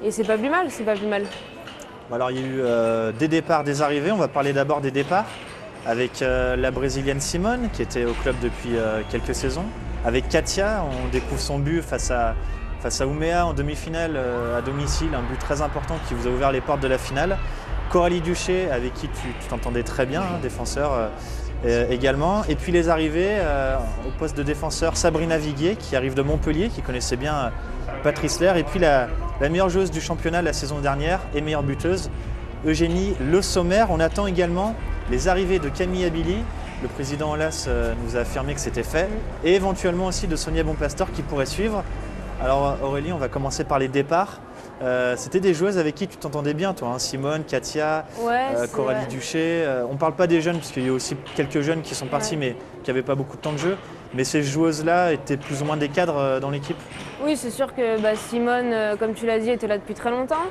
et c'est pas plus mal, c'est pas plus mal. Alors il y a eu des départs, des arrivées. On va parler d'abord des départs avec la Brésilienne Simone qui était au club depuis quelques saisons. Avec Katia, on découvre son but face à Ouméa en demi-finale à domicile, un but très important qui vous a ouvert les portes de la finale. Coralie Duché, avec qui tu t'entendais très bien, défenseur également. Et puis les arrivées au poste de défenseur, Sabrina Viguier qui arrive de Montpellier, qui connaissait bien Patrice Lair. Et puis la meilleure joueuse du championnat la saison dernière et meilleure buteuse, Eugénie Le Sommer. On attend également les arrivées de Camille Abili. Le président Olas nous a affirmé que c'était fait. Et éventuellement aussi de Sonia Bonpastor qui pourrait suivre. Alors Aurélie, on va commencer par les départs. C'était des joueuses avec qui tu t'entendais bien, toi, hein, Simone, Katia, Coralie Duché. On ne parle pas des jeunes, parce qu'il y a aussi quelques jeunes qui sont partis, mais qui n'avaient pas beaucoup de temps de jeu. Mais ces joueuses-là étaient plus ou moins des cadres dans l'équipe. Oui, c'est sûr que Simone, comme tu l'as dit, était là depuis très longtemps.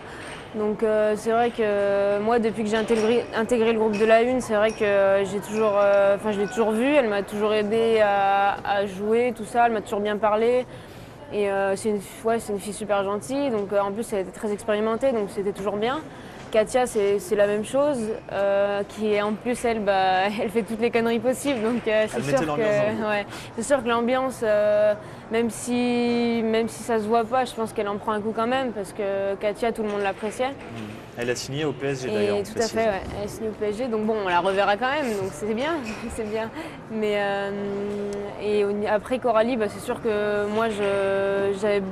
Donc c'est vrai que moi, depuis que j'ai intégré le groupe de la Une, c'est vrai que je l'ai toujours vue. Elle m'a toujours aidée à jouer, tout ça. Elle m'a toujours bien parlé. Et c'est une fille super gentille, donc en plus elle était très expérimentée, donc c'était toujours bien. Katia, c'est la même chose, qui est en plus elle fait toutes les conneries possibles, donc c'est sûr que l'ambiance, même si ça se voit pas, je pense qu'elle en prend un coup quand même, parce que Katia, tout le monde l'appréciait. Elle a signé au PSG d'ailleurs. Tout à fait, ouais. Elle a signé au PSG, donc bon, on la reverra quand même, donc c'est bien, c'est bien. Mais après Coralie, c'est sûr que moi j'avais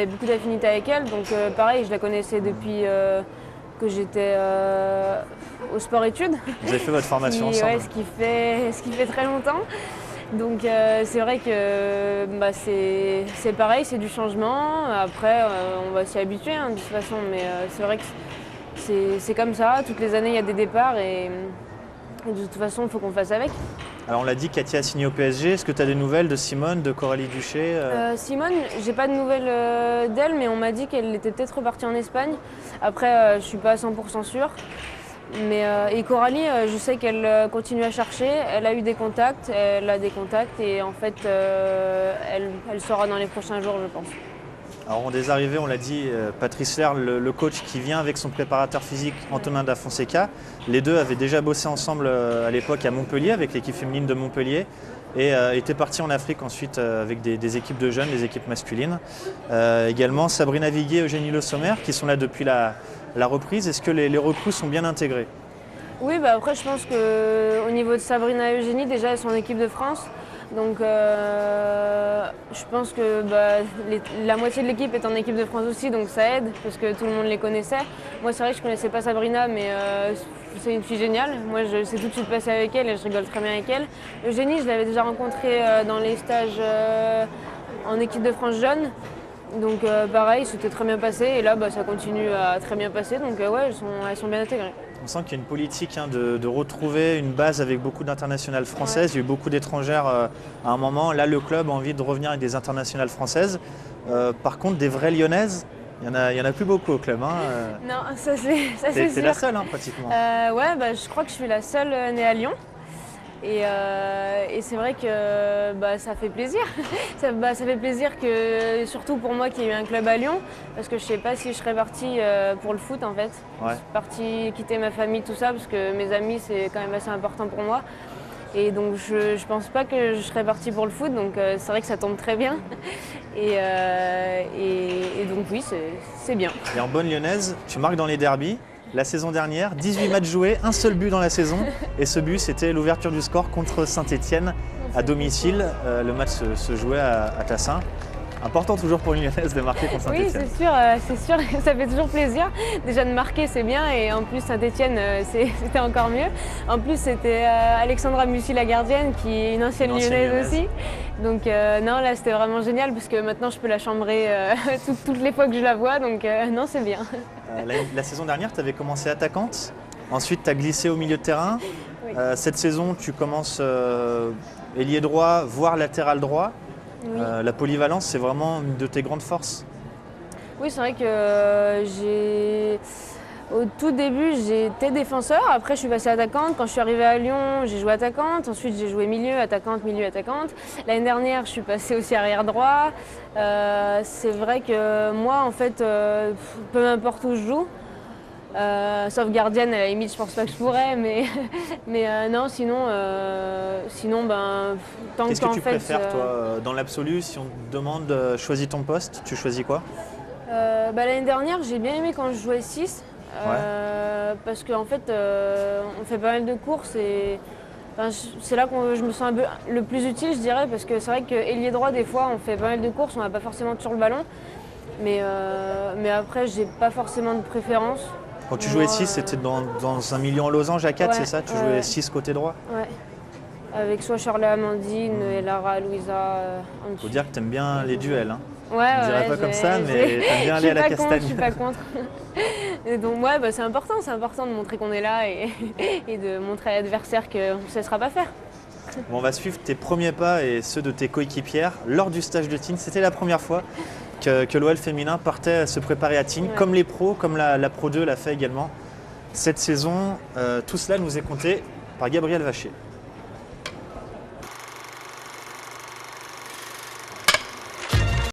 beaucoup d'affinités avec elle, donc pareil, je la connaissais depuis que j'étais au sport-études. Vous avez fait votre formation ensemble. Ouais, ce qui fait très longtemps. Donc c'est vrai que c'est pareil, c'est du changement. Après, on va s'y habituer de toute façon, mais c'est vrai que c'est comme ça. Toutes les années, il y a des départs et de toute façon, il faut qu'on fasse avec. Alors on l'a dit, Katia a signé au PSG. Est-ce que tu as des nouvelles de Simone, de Coralie Duché Simone, j'ai pas de nouvelles d'elle, mais on m'a dit qu'elle était peut-être repartie en Espagne. Après, je suis pas à 100% sûre. Et Coralie, je sais qu'elle continue à chercher. Elle a eu des contacts, elle a des contacts et en fait, elle sera dans les prochains jours, je pense. Alors on est arrivés, on l'a dit, Patrice Lair, le coach qui vient avec son préparateur physique Antonin Da Fonseca. Les deux avaient déjà bossé ensemble à l'époque à Montpellier avec l'équipe féminine de Montpellier et étaient partis en Afrique ensuite avec des équipes de jeunes, des équipes masculines. Également Sabrina Viguier et Eugénie Le Sommer qui sont là depuis la reprise. Est-ce que les recrues sont bien intégrées? Oui, après je pense qu'au niveau de Sabrina et Eugénie, déjà elles sont en équipe de France. Donc je pense que la moitié de l'équipe est en équipe de France aussi, donc ça aide parce que tout le monde les connaissait. Moi c'est vrai que je ne connaissais pas Sabrina, mais c'est une fille géniale. Moi je sais tout de suite passer avec elle et je rigole très bien avec elle. Eugénie, je l'avais déjà rencontrée dans les stages en équipe de France jeune. Donc pareil, c'était très bien passé et là ça continue à très bien passer. Donc ouais, elles sont bien intégrées. On sent qu'il y a une politique de retrouver une base avec beaucoup d'internationales françaises. Ouais. Il y a eu beaucoup d'étrangères à un moment. Là, le club a envie de revenir avec des internationales françaises. Par contre, des vraies lyonnaises, il n'y en a plus beaucoup au club. Hein. Non, ça c'est sûr. T'es la seule, hein, pratiquement. Je crois que je suis la seule née à Lyon. Et c'est vrai que ça fait plaisir. ça fait plaisir que, surtout pour moi qui ai eu un club à Lyon, parce que je ne sais pas si je serais partie pour le foot en fait. Ouais. Je suis partie quitter ma famille, tout ça, parce que mes amis c'est quand même assez important pour moi. Et donc je ne pense pas que je serais partie pour le foot, donc c'est vrai que ça tombe très bien. Et donc oui, c'est bien. Et en bonne lyonnaise, tu marques dans les derbies. La saison dernière, 18 matchs joués, un seul but dans la saison. Et ce but, c'était l'ouverture du score contre Saint-Étienne à domicile. Le match se jouait à Tassin. Important toujours pour une lyonnaise de marquer contre Saint-Étienne. Oui, c'est sûr, ça fait toujours plaisir. Déjà de marquer, c'est bien. Et en plus, Saint-Étienne, c'était encore mieux. En plus, c'était Alexandra Mussy, la gardienne, qui est une ancienne lyonnaise aussi. Donc non, là, c'était vraiment génial parce que maintenant, je peux la chambrer toutes les fois que je la vois. Donc non, c'est bien. La saison dernière, tu avais commencé attaquante. Ensuite, tu as glissé au milieu de terrain. Oui. Cette saison, tu commences ailier droit, voire latéral droit. Oui. La polyvalence, c'est vraiment une de tes grandes forces. Oui, c'est vrai que Au tout début, j'étais défenseur. Après, je suis passée attaquante. Quand je suis arrivée à Lyon, j'ai joué attaquante. Ensuite, j'ai joué milieu, attaquante, milieu, attaquante. L'année dernière, je suis passée aussi arrière droit. C'est vrai que moi, en fait, peu importe où je joue, sauf gardienne, à la limite, je pense pas que je pourrais, mais, non, sinon, tant Qu'est-ce que qu'en tu fait. préfères, toi, dans l'absolu, si on te demande choisis ton poste, tu choisis quoi? L'année dernière, j'ai bien aimé quand je jouais 6. Parce qu'en fait, on fait pas mal de courses et c'est là que je me sens un peu le plus utile, je dirais, parce que c'est vrai que ailier droit, des fois, on fait pas mal de courses, on n'a pas forcément toujours le ballon. Mais après, j'ai pas forcément de préférence. Quand tu jouais 6, c'était dans un milieu en losange à 4, Ouais, c'est ça? Tu jouais 6 côté droit? Ouais. Avec soit Charlotte Amandine et Lara Louisa en Il dessous. faut dire que t'aimes bien les duels. Hein. Ouais, Je dirais pas comme ça, mais t'aimes bien aller à la castagne. Je suis pas contre. Et donc c'est important de montrer qu'on est là et, et de montrer à l'adversaire qu'on ne se laissera pas faire. Bon, on va suivre tes premiers pas et ceux de tes coéquipières lors du stage de Tignes. C'était la première fois que l'OL féminin partait se préparer à Tignes, comme les pros, comme la Pro 2 l'a fait également cette saison. Tout cela nous est compté par Gabriel Vacher.